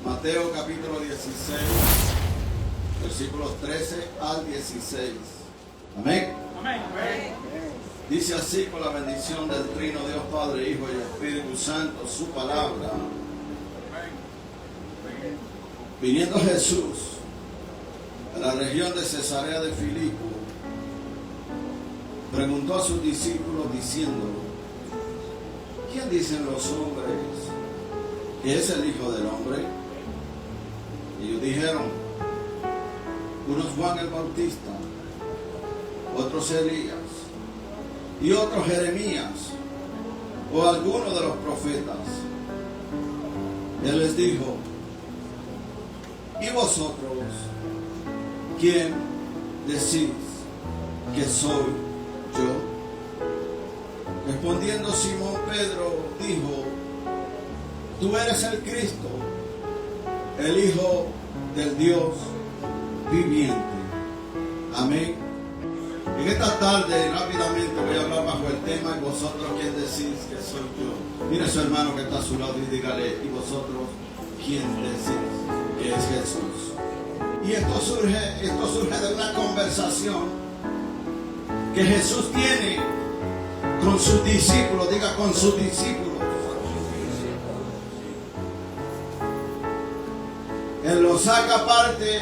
Mateo capítulo 16, versículos 13 al 16. Amén. Amén. Dice así, con la bendición del Trino Dios Padre, Hijo y Espíritu Santo, su palabra. Viniendo Jesús a la región de Cesarea de Filipo, preguntó a sus discípulos diciendo: ¿quién dicen los hombres que es el Hijo del Hombre? Y ellos dijeron: unos Juan el Bautista, otros Elías, y otros Jeremías, o alguno de los profetas. Él les dijo: ¿y vosotros quién decís que soy yo? Respondiendo Simón Pedro dijo: tú eres el Cristo, el Hijo del Dios viviente. Amén. En esta tarde rápidamente voy a hablar bajo el tema: ¿y vosotros quién decís que soy yo? Mire a su hermano que está a su lado y dígale: ¿y vosotros quién decís que es Jesús? Y esto surge de una conversación que Jesús tiene con sus discípulos. Diga: con sus discípulos. Él los saca aparte,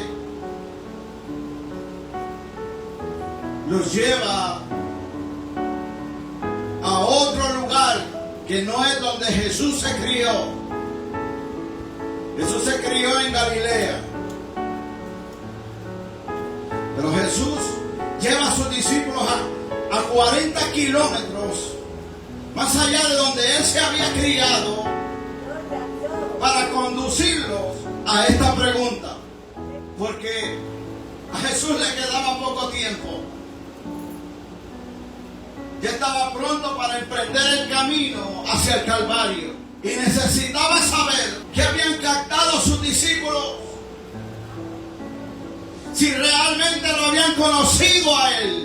los lleva a otro lugar que no es donde Jesús se crió. Jesús se crió en Galilea, pero Jesús lleva a sus discípulos a 40 kilómetros más allá de donde Él se había criado, para conducirlos a esta pregunta, porque a Jesús le quedaba poco tiempo. Ya estaba pronto para emprender el camino hacia el Calvario, y necesitaba saber qué habían captado sus discípulos, si realmente lo habían conocido a Él.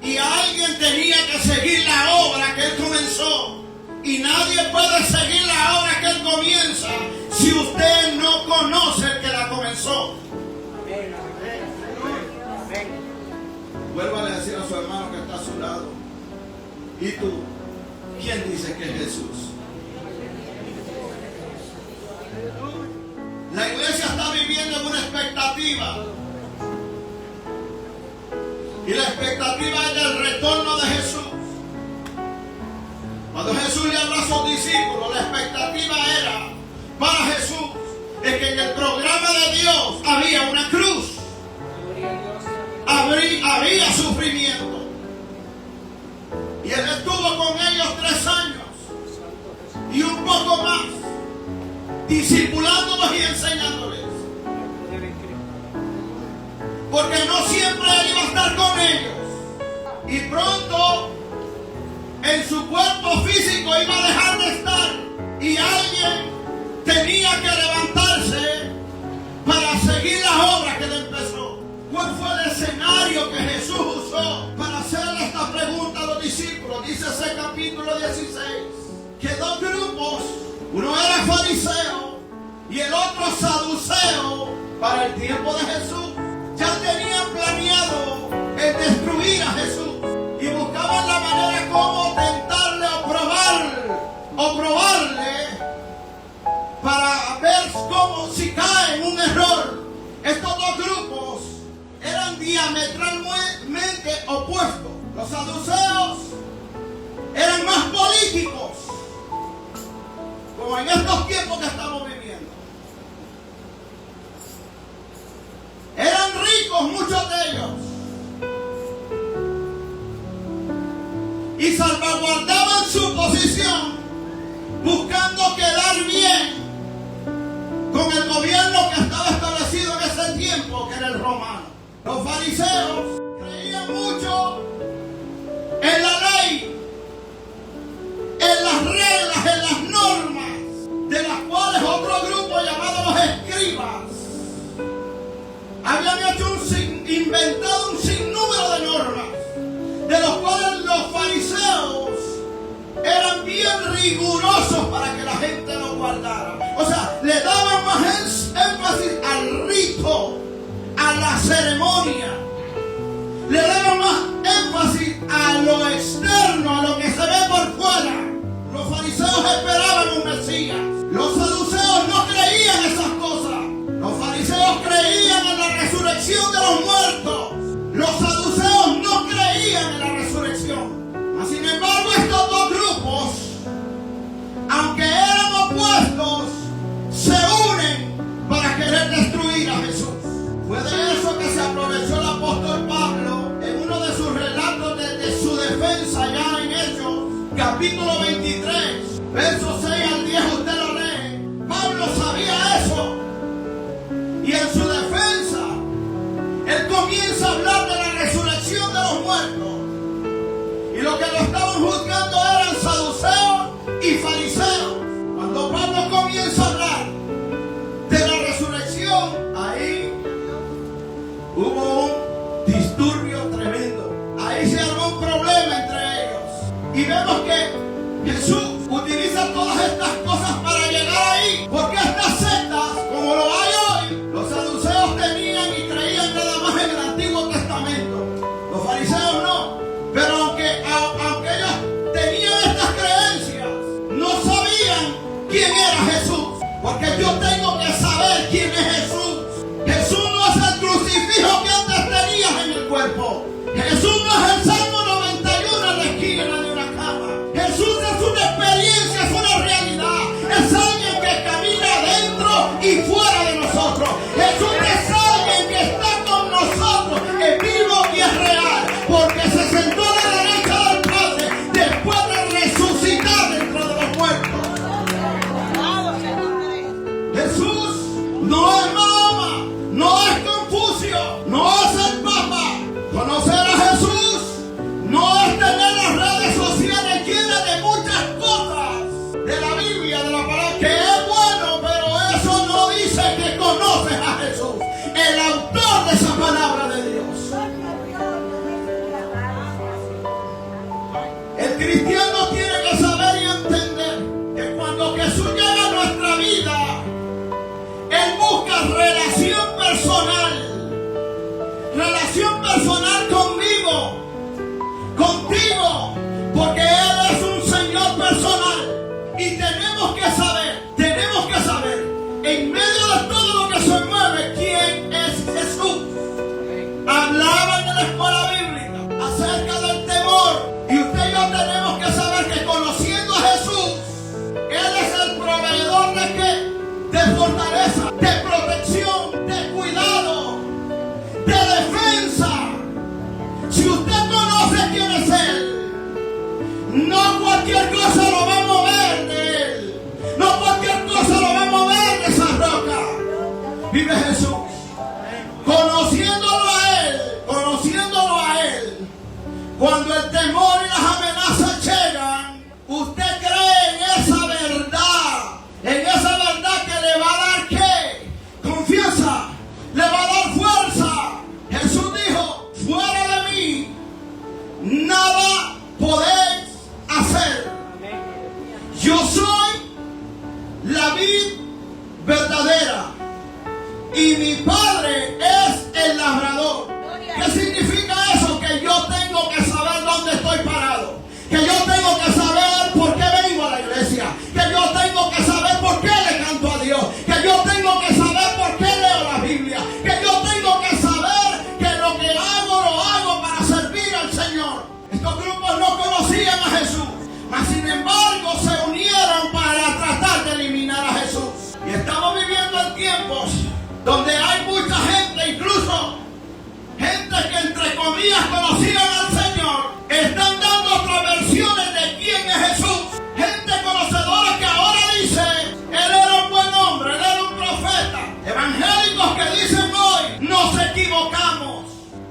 Y alguien tenía que seguir la obra que Él comenzó, y nadie puede seguir la obra que Él comienza si usted no conoce el que la comenzó. Vuélvale a decir a su hermano que está a su lado: ¿y tú quién dice que es Jesús? La iglesia está viviendo en una expectativa, y la expectativa es del retorno de Jesús. Cuando Jesús le habló a sus discípulos, la expectativa era para Jesús es que en el programa de Dios había una cruz, había sufrimiento, y Él estuvo con ellos 3 años y un poco más, discipulándolos y enseñándoles, porque no siempre Él iba a estar con ellos, y pronto en su cuerpo físico iba a dejar de estar, y alguien tenía que levantarse para seguir la obra que Él empezó. ¿Cuál fue el escenario que Jesús usó para hacerle esta pregunta a los discípulos? Dice ese capítulo 16 que 2 grupos, uno era fariseo y el otro saduceo, para el tiempo de Jesús ya tenían planeado el destruir a Jesús, y buscaban la manera como tentarle o probarle para ver cómo, si cae en un error. Estos 2 grupos eran diametralmente opuestos. Los saduceos eran más políticos, como en estos tiempos que estamos viviendo. Eran ricos muchos de ellos, y salvaguardaban su posición buscando quedar bien con el gobierno que estaba establecido en ese tiempo, que era el romano. Los fariseos creían mucho en la ley, en las reglas, en las normas, de las cuales otro grupo llamado los escribas habían inventado un sinnúmero de normas, de los cuales los fariseos eran bien rigurosos para que la gente lo guardara. O sea, le daban más capítulo 23, versos 6 al 10, usted lo lee. Pablo sabía eso. Y en su defensa, él comienza a hablar de la resurrección de los muertos. Y lo que lo estaban juzgando eran saduceos y fariseos. Cuando Pablo comienza a hablar de la resurrección, ahí hubo un disturbio tremendo. Ahí se armó un problema entre ellos. Y vemos que Jesús utiliza todas estas cosas para llegar ahí. Porque estas sectas, como lo hay hoy, los saduceos tenían y creían nada más en el Antiguo Testamento. Los fariseos no. Pero aunque ellos tenían estas creencias, no sabían quién era Jesús. Porque yo tengo que saber quién es Jesús. Jesús no es el crucifijo que antes tenías en el cuerpo. Jesús no es el Salmo 91 en la esquina de una cama. Jesús es una experiencia, es una realidad. Es alguien que camina dentro y fuera de nosotros. Jesús es alguien que está con nosotros, es vivo y es real. Porque se sentó a la derecha del Padre después de resucitar dentro de los muertos. Jesús no es Mahoma, no es Confucio, no es el Papa. Conocer a Jesús no es tener las redes sociales llenas de muchas cosas de la Biblia, de la palabra, que es bueno, pero eso no dice que conoces a Jesús, el autor de esa palabra de Dios. El cristiano tiene que saber y entender que cuando Jesús llega a nuestra vida, Él busca relación personal conmigo, contigo, porque Él es un Señor personal. Y tenemos que saber, en medio de todo lo que se mueve, quién es Jesús. Hablaban en la escuela bíblica acerca del temor. Y usted y yo tenemos que saber que conociendo a Jesús, Él es el proveedor ¿de qué? De fortaleza, de protección, de cuidado, de defensa. Si usted conoce quién es Él, no cualquier cosa lo va a mover de Él. No cualquier cosa lo va a mover de esa roca. Vive Jesús. Conociéndolo a Él, cuando el temor y las amenazas llegan, usted cree en esa verdad que le va a dar ¿qué? Confianza, le va a dar fuerza. Jesús dijo, fuera de mí, nada podéis hacer. Yo soy la vid verdadera y mi Padre es el labrador. ¿Qué significa eso? Que yo tengo que saber dónde estoy parado. Que yo tengo que saber por qué vengo a la iglesia. Que yo tengo que saber por qué le canto a Dios. Que yo tengo que saber por qué leo la Biblia. Que yo tengo que saber que lo que hago, lo hago para servir al Señor. Estos grupos no conocían a Jesús, mas sin embargo se unieron para tratar de eliminar a Jesús. Y estamos viviendo en tiempos donde hay mucha gente, incluso gente que entre comillas conocían al Señor, están dando otras versiones de quién es Jesús. Gente conocedora que ahora dice, Él era un buen hombre, Él era un profeta. Evangélicos que dicen hoy, nos equivocamos.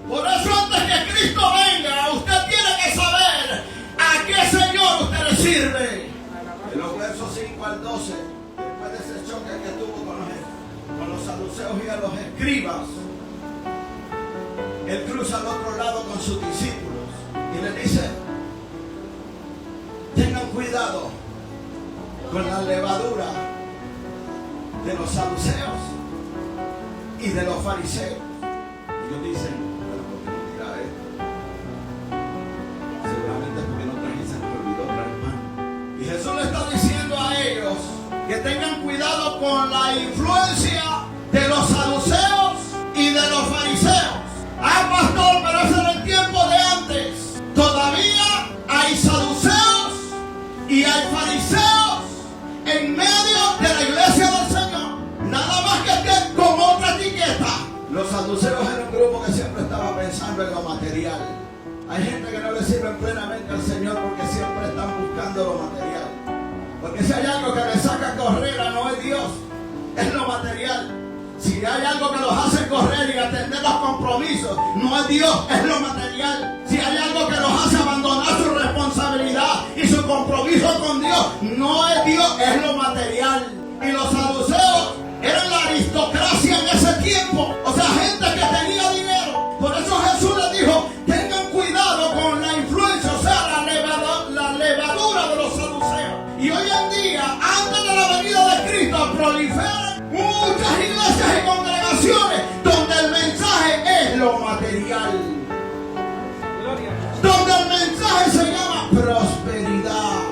Por eso antes que Cristo venga, usted tiene que saber a qué Señor usted le sirve. En los versos 5 al 12, después de ese choque que tuvo con los saduceos y a los escribas, Él cruza al otro lado con sus discípulos y le dice, tengan cuidado con la levadura de los saduceos y de los fariseos. Ellos dicen, bueno, ¿por qué no dirá esto? Seguramente es porque no traje, se nos olvidó traer pan. Y Jesús le está diciendo a ellos que tengan cuidado con la influencia de los saduceos y de los fariseos. Ah, pastor, pero eso era el tiempo de antes. Todavía hay saduceos y hay fariseos en medio de la iglesia del Señor. Nada más que estén con otra etiqueta. Los saduceos eran un grupo que siempre estaba pensando en lo material. Hay gente que no le sirve plenamente al Señor porque siempre están buscando lo material. Porque si hay algo que le saca carrera, no es Dios, es lo material. Si hay algo que los hace correr y atender los compromisos, no es Dios, es lo material. Si hay algo que los hace abandonar su responsabilidad y su compromiso con Dios, no es Dios, es lo material. Y los saduceos eran la aristocracia en ese tiempo. O sea, gente que tenía dinero. Por eso Jesús les dijo, tengan cuidado con la influencia, o sea, la levadura de los saduceos. Y hoy en día, antes de la venida de Cristo, proliferan muchas iglesias y congregaciones donde el mensaje es lo material. Donde el mensaje se llama prosperidad.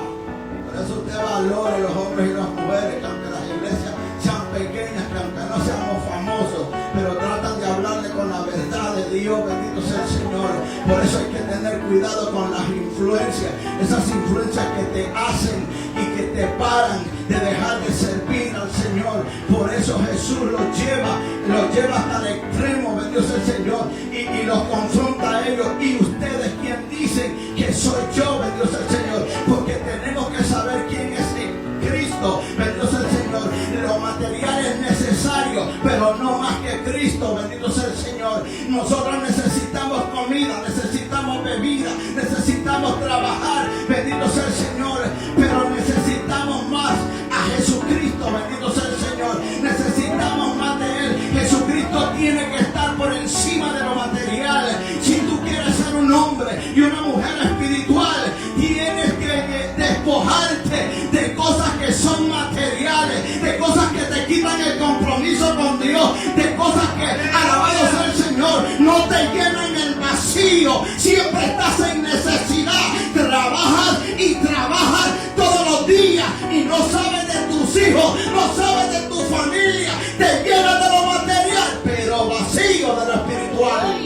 Por eso usted valore los hombres y las mujeres, que aunque las iglesias sean pequeñas, que aunque no seamos famosos, pero tratan de hablarle con la verdad de Dios, bendito sea el Señor. Por eso hay que tener cuidado con las influencias, esas influencias que te hacen y que te paran de dejar de servir al Señor. Por eso Jesús los lleva hasta el extremo, bendito sea el Señor, y los confronta a ellos. Y ustedes, quien dicen que soy yo, bendito sea el Señor, porque tenemos que saber quién es Cristo, bendito sea el Señor. Lo material es necesario, pero no más que Cristo, bendito sea el Señor. Nosotros necesitamos comida, necesitamos bebida, necesitamos trabajar, bendito sea el Señor, pero necesitamos más a Jesucristo, bendito sea el Señor. Necesitamos más de Él. Jesucristo tiene que estar por encima de lo material. Si tú quieres ser un hombre y una mujer espiritual, tienes que despojarte de cosas que son materiales, de cosas que te quitan el compromiso con Dios, de cosas que, alabado sea el Señor, no te llenan el vacío. Siempre estás en necesidad. Trabajas y trabajas todos los días y no sabes de tus hijos, no sabes de tu familia. Te llenas de lo material, pero vacío de lo espiritual.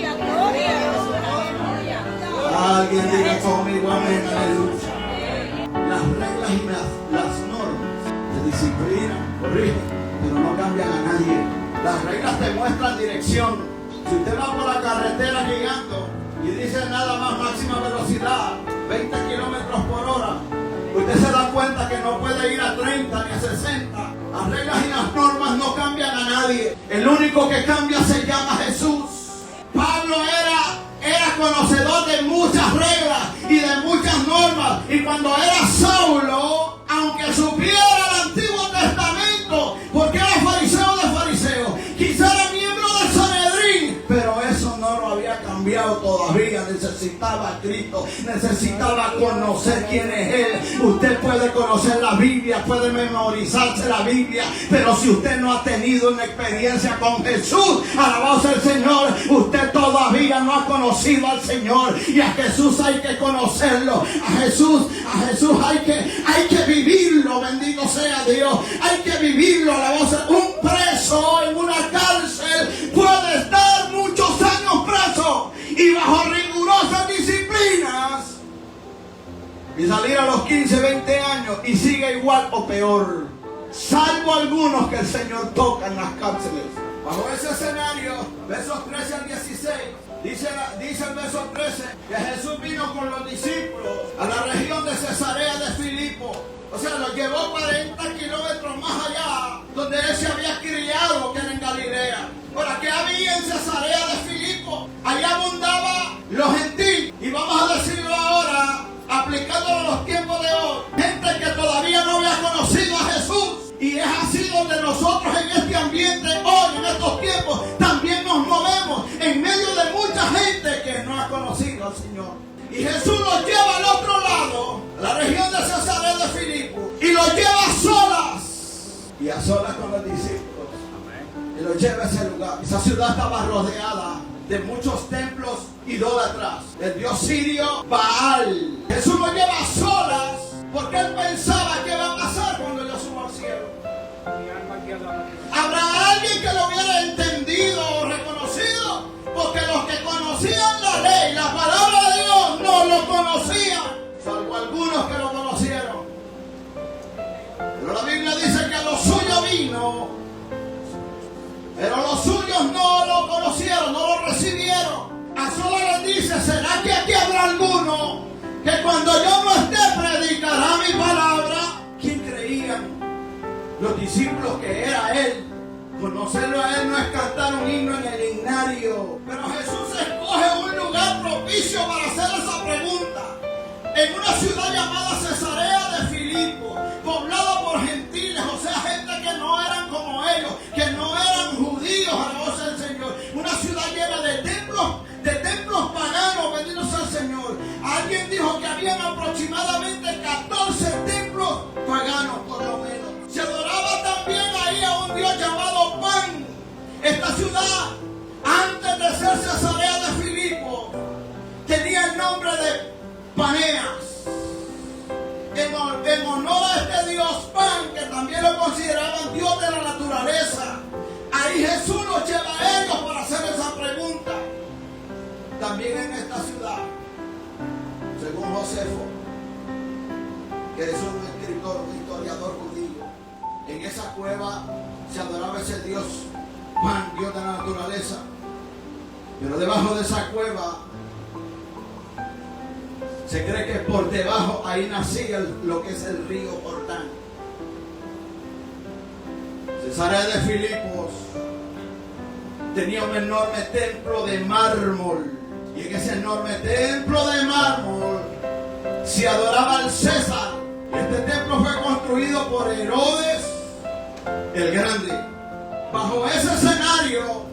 Alguien diga conmigo amén, aleluya. Las reglas y las normas te disciplinan, corrigen, pero no cambian a nadie. Las reglas te muestran dirección. Si usted va por la carretera llegando y dice nada más máxima velocidad, 20 kilómetros por hora, usted se da cuenta que no puede ir a 30 ni a 60. Las reglas y las normas no cambian a nadie. El único que cambia se llama Jesús. Pablo era conocedor de muchas reglas y de muchas normas. Y cuando era Saulo, aunque supiera el Antiguo Testamento, porque era fariseo de fariseos, quizá era miembro del Sanedrín, pero eso no lo había cambiado todavía. Necesitaba a Cristo, necesitaba conocer quién es Él. Usted puede conocer la Biblia, puede memorizarse la Biblia, pero si usted no ha tenido una experiencia con Jesús, alabado sea el Señor, usted todavía no ha conocido al Señor. Y a Jesús hay que conocerlo. A Jesús hay que vivirlo, bendito sea Dios. Hay que vivirlo, alabado sea. Un preso en una cárcel puede estar muchos años preso y bajo rigurosas disciplinas y salir a los 15, 20 años y sigue igual o peor, salvo algunos que el Señor toca en las cárceles. Bajo ese escenario, versos 13 al 16, dice el verso 13 que Jesús vino con los discípulos a la región de Cesarea de Filipo. O sea, los llevó 40 kilómetros más allá, donde él se había criado, que era en Galilea. Ahora, ¿qué había en Cesarea de Filipo? Allá abundaba los gentiles. Y vamos a decirlo ahora, aplicándolo a los tiempos de hoy. Gente que todavía no había conocido a Jesús. Y es así donde nosotros en este ambiente hoy, en estos tiempos, también nos movemos en medio de mucha gente que no ha conocido al Señor. Y Jesús los lleva al otro lado, a la región de Cesarea de Filipo, y los lleva a solas. Y a solas con los discípulos. Y los lleva a ese lugar. Esa ciudad estaba rodeada de muchos templos idólatras, del dios sirio Baal. Jesús los lleva a solas porque él pensaba que va a pasar cuando yo suba al cielo. ¿Habrá alguien que lo hubiera entendido o reconocido? Porque los que conocían la ley, la palabra de Dios, no lo conocían, salvo algunos que lo conocieron. Pero la Biblia dice que a los suyos vino, pero los suyos no lo conocieron, no lo recibieron. A solas les dice, ¿será que aquí habrá que cuando yo no esté predicará mi palabra. ¿Quién creían los discípulos que era Él? Conocerlo a Él no es cantar un himno en el himnario. Pero Jesús escoge un lugar propicio para hacer esa pregunta. En una ciudad llamada Cesarea de Filipo, poblada por gentiles, o sea, gente que no eran como ellos, que no eran judíos, a la voz del Señor. Una ciudad llena de templos paganos, bendito sea el Señor. Alguien dijo que habían aproximadamente 14 templos paganos, por lo menos. Se adoraba también ahí a un dios llamado Pan. Esta ciudad, antes de ser Cesarea de Filipo, tenía el nombre de Paneas, en honor a este dios Pan, que también lo consideraban dios de la naturaleza. Ahí Jesús los lleva a ellos para hacer esa pregunta. También en esta ciudad, según Josefo, que es un escritor, un historiador judío, en esa cueva se adoraba ese dios Pan, dios de la naturaleza. Pero debajo de esa cueva se cree que por debajo ahí nacía lo que es el río Jordán. Cesarea de Filipos tenía un enorme templo de mármol. Y en ese enorme templo de mármol se adoraba al César. Este templo fue construido por Herodes el Grande. Bajo ese escenario,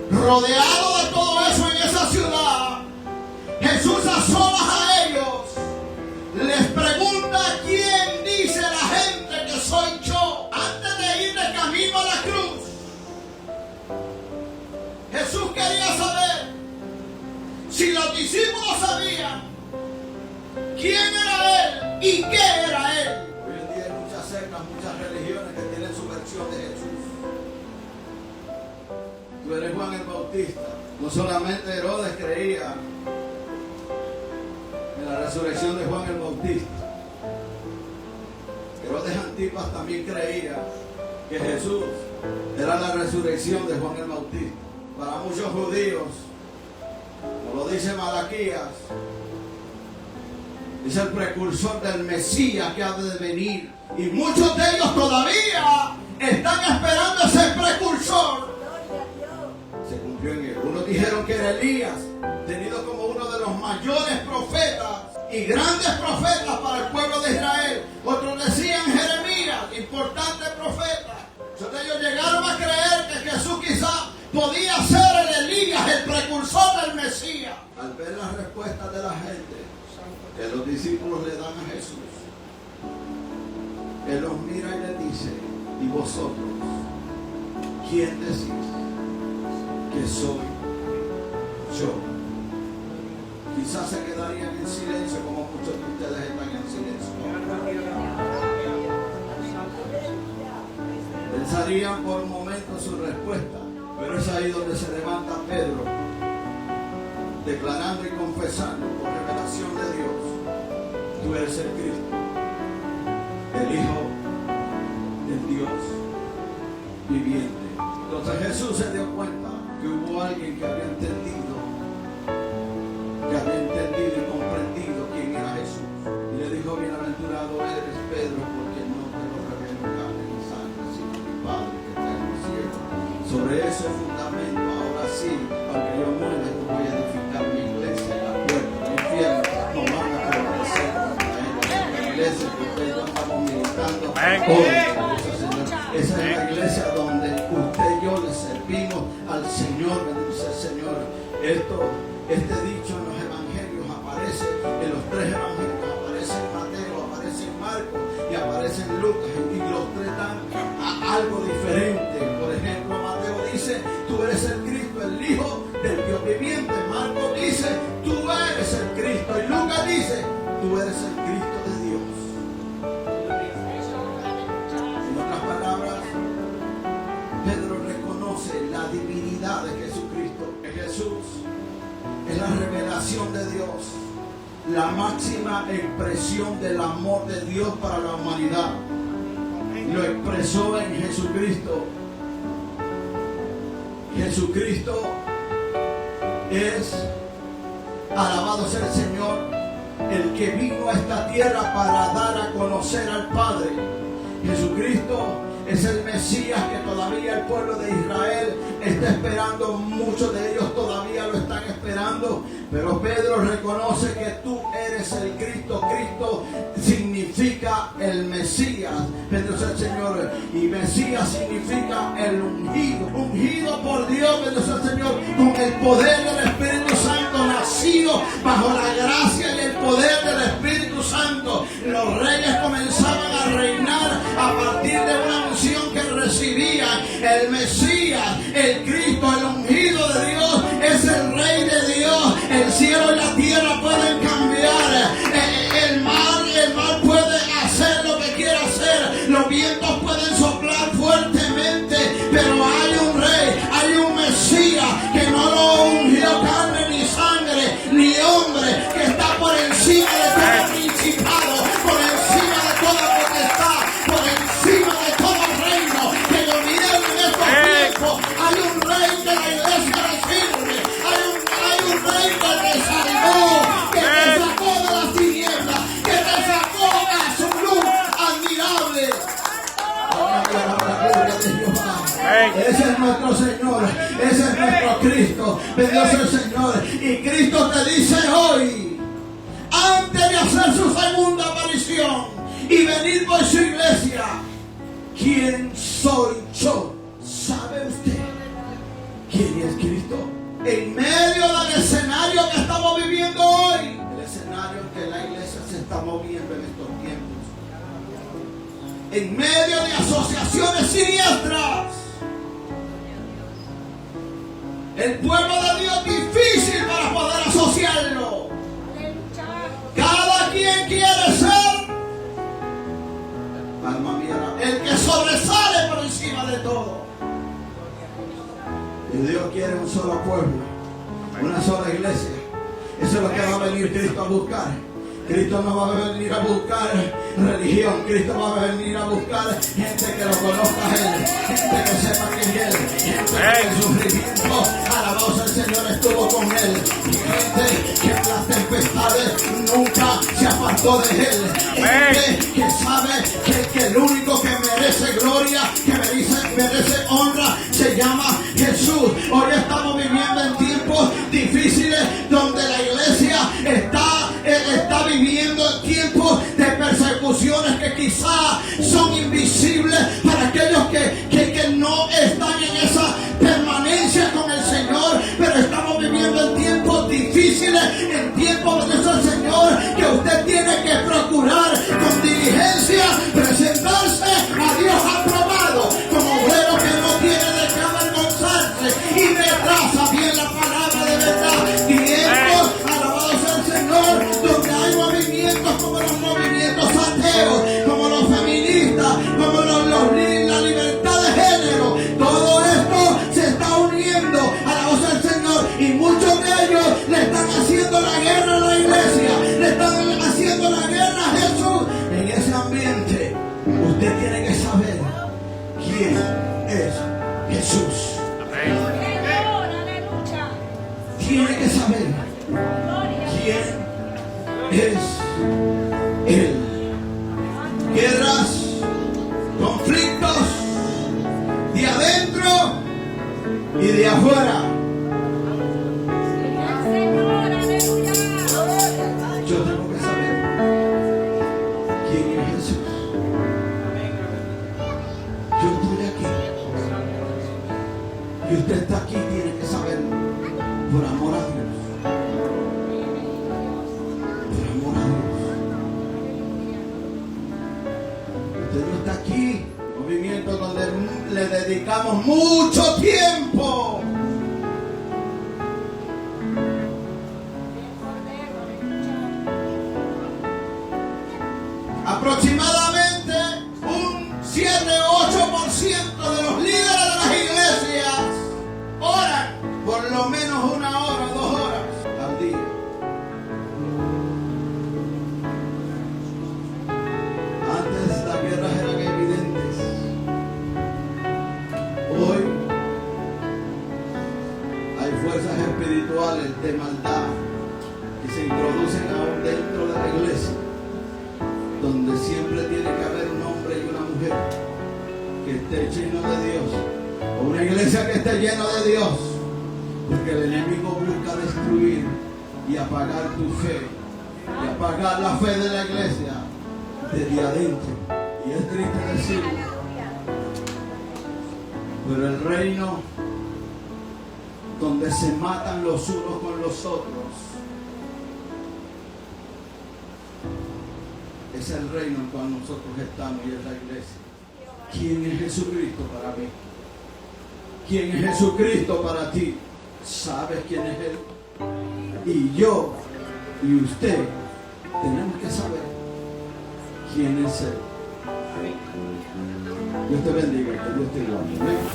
rodeado de todo eso en esa ciudad, Jesús a solas a ellos les pregunta: ¿quién dice la gente que soy yo? Antes de ir de camino a la cruz, Jesús quería saber si los discípulos sabían quién era Él y qué era Él. Hoy en día hay muchas sectas, muchas religiones que tienen su versión de Jesús. Tú eres Juan el Bautista. No solamente Herodes creía la resurrección de Juan el Bautista. Herodes Antipas también creía que Jesús era la resurrección de Juan el Bautista. Para muchos judíos, como lo dice Malaquías, es el precursor del Mesías que ha de venir. Y muchos de ellos todavía están esperando ese precursor. Se cumplió en él. Unos dijeron que era Elías, tenido como uno de los mayores profetas y grandes profetas para el pueblo de Israel. Otros decían Jeremías, importante profeta. Entonces ellos llegaron a creer que Jesús quizá podía ser el Elías, el precursor del Mesías. Al ver las respuestas de la gente que los discípulos le dan a Jesús, Él los mira y les dice: ¿y vosotros quién decís que soy yo? Quizás se quedarían en silencio, como muchos de ustedes están en silencio. Pensarían por un momento su respuesta, pero es ahí donde se levanta Pedro, declarando y confesando por revelación de Dios: tú eres el Cristo, el Hijo del Dios viviente. Entonces Jesús se dio cuenta que hubo alguien que había entendido y comprendido quién era Jesús. Y le dijo: bienaventurado eres, Pedro, porque no te lo reveló carne ni sangre, sino mi Padre que está en los cielos. Sobre ese fundamento, ahora sí, aunque yo muera, yo voy a edificar mi iglesia. La puerta del infierno no van a prevalecer contra ella. La iglesia que ustedes no estamos militando hoy, esa es la iglesia donde usted y yo le servimos al Señor. Bendito sea el Señor. Este dicho en los evangelios aparece en los tres evangelios: aparece en Mateo, aparece en Marcos y aparece en Lucas, y los tres dan algo diferente. Por ejemplo, Mateo dice: tú eres el Cristo, el Hijo del Dios viviente. Marcos dice: tú eres el Cristo, y Lucas dice: tú eres el Cristo de Dios. En otras palabras, Pedro reconoce la divinidad de Jesucristo. Jesús es la revelación de Dios, la máxima expresión del amor de Dios para la humanidad. Lo expresó en Jesucristo. Jesucristo es, alabado sea el Señor, el que vino a esta tierra para dar a conocer al Padre. Jesucristo es el Mesías que todavía el pueblo de Israel está esperando. Muchos de ellos todavía lo están esperando. Pero Pedro reconoce que tú eres el Cristo. Cristo significa el Mesías. Bendito sea el Señor. Y Mesías significa el ungido. Ungido por Dios, bendito sea el Señor, con el poder del Espíritu Santo, nacido bajo la gracia y el poder del Espíritu Santo. Los reyes comenzaban a reinar a partir de una unción que recibían. El Mesías, el Cristo, el ungido de Dios, es el Rey de Dios. El cielo y la tierra pueden cambiar. El mar puede hacer lo que quiera hacer. Los vientos pueden soplar fuertemente. Pero hay un Rey, hay un Mesías que no lo ungió carne ni sangre ni hombre, que está por encima de todo principado, por encima de toda potestad, por encima de todo reino que gobierna en estos tiempos. Hay un Rey que la iglesia le sirve. Hay un Rey que te salvó, que te sacó de las tinieblas, que te sacó a su luz admirable. Ese es nuestro Señor, ese es nuestro Cristo. Bendito sea el Señor. Y Cristo te dice hoy, antes de hacer su segunda aparición y venir por su iglesia, ¿quién soy yo? ¿Sabe usted quién es Cristo? En medio del escenario que estamos viviendo hoy, el escenario en que la iglesia se está moviendo en estos tiempos, en medio de asociaciones siniestras, el pueblo de Dios difícil para poder asociarlo. Cada quien quiere ser, alma mía, el que sobresale por encima de todo. Y Dios quiere un solo pueblo, una sola iglesia. Eso es lo que va a venir Cristo a buscar. Cristo no va a venir a buscar religión. Cristo va a venir a buscar gente que lo conozca a Él, gente que sepa quién es Él, gente que en sufrimiento, alabado sea el Señor, estuvo con Él, gente que en las tempestades nunca se apartó de Él, gente que sabe que el único que merece gloria, que merece honra, se llama Jesús. Hoy estamos viviendo en tiempos difíciles donde la iglesia está viviendo tiempos de persecuciones que quizás son invisibles para aquellos que no están en esa permanencia con el Señor, pero estamos viviendo en tiempos difíciles, en tiempos de ese Señor, que usted tiene que procurar con diligencia presentarse a Dios aprobado, como obrero que no tiene de qué avergonzarse y retrasa bien la palabra de verdad. Tiempos, alabado sea el Señor, donde hay movimientos como los movimientos ateos, como los feministas, como la libertad de género. Todo esto se está uniendo, alabado sea el Señor, y muchos de ellos le están haciendo la guerra a la iglesia, le están haciendo la guerra a Jesús. En ese ambiente usted tiene que saber quién es Jesús. Tiene que saber quién es Él. Guerras, conflictos de adentro y de afuera. Yo tengo que saber quién es Jesús. Yo estoy aquí y usted está aquí, tiene que saberlo por amor a Dios. Por amor a Dios. Usted no está aquí, movimiento donde le dedicamos mucho tiempo. Aproximadamente un 7-8% de los líderes de las iglesias oran por lo menos 1 hora, 2 horas al día. Antes las guerras eran evidentes. Hoy hay fuerzas espirituales de maldad que se introducen aún dentro de la iglesia, donde siempre tiene que haber un hombre y una mujer que esté lleno de Dios, o una iglesia que esté llena de Dios, porque el enemigo busca destruir y apagar tu fe, y apagar la fe de la iglesia desde adentro. Y es triste decirlo, pero el reino donde se matan los unos con los otros es el reino en cual nosotros estamos, y es la iglesia. ¿Quién es Jesucristo para mí? ¿Quién es Jesucristo para ti? ¿Sabes quién es Él? Y yo y usted tenemos que saber quién es Él. Dios te bendiga, que Dios te guarde.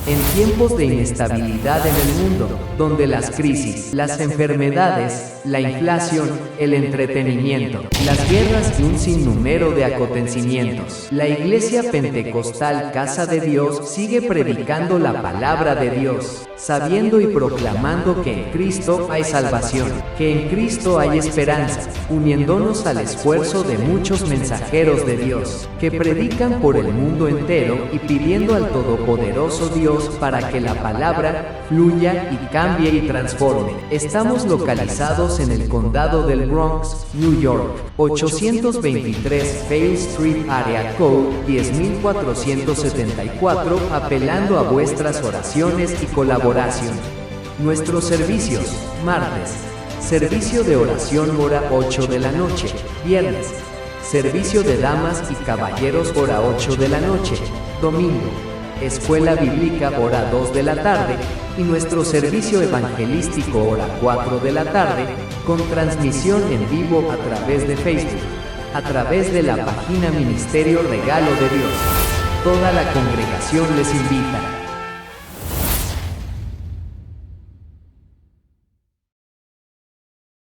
En tiempos de inestabilidad en el mundo, donde las crisis, las enfermedades, la inflación, el entretenimiento, las guerras y un sinnúmero de acontecimientos, la Iglesia Pentecostal Casa de Dios sigue predicando la palabra de Dios, sabiendo y proclamando que en Cristo hay salvación, que en Cristo hay esperanza, uniéndonos al esfuerzo de muchos mensajeros de Dios, que predican por el mundo entero y pidiendo al Todopoderoso Dios para que la palabra fluya y cambie y transforme. Estamos localizados en el condado del Bronx, New York, 823 Fale Street, Area Code 10474, apelando a vuestras oraciones y colaboración. Nuestros servicios: martes, servicio de oración hora 8 de la noche, viernes, servicio de damas y caballeros hora 8 de la noche, domingo, escuela bíblica hora 2 de la tarde, y nuestro servicio evangelístico hora 4 de la tarde, con transmisión en vivo a través de Facebook, a través de la página Ministerio Regalo de Dios. Toda la congregación les invita.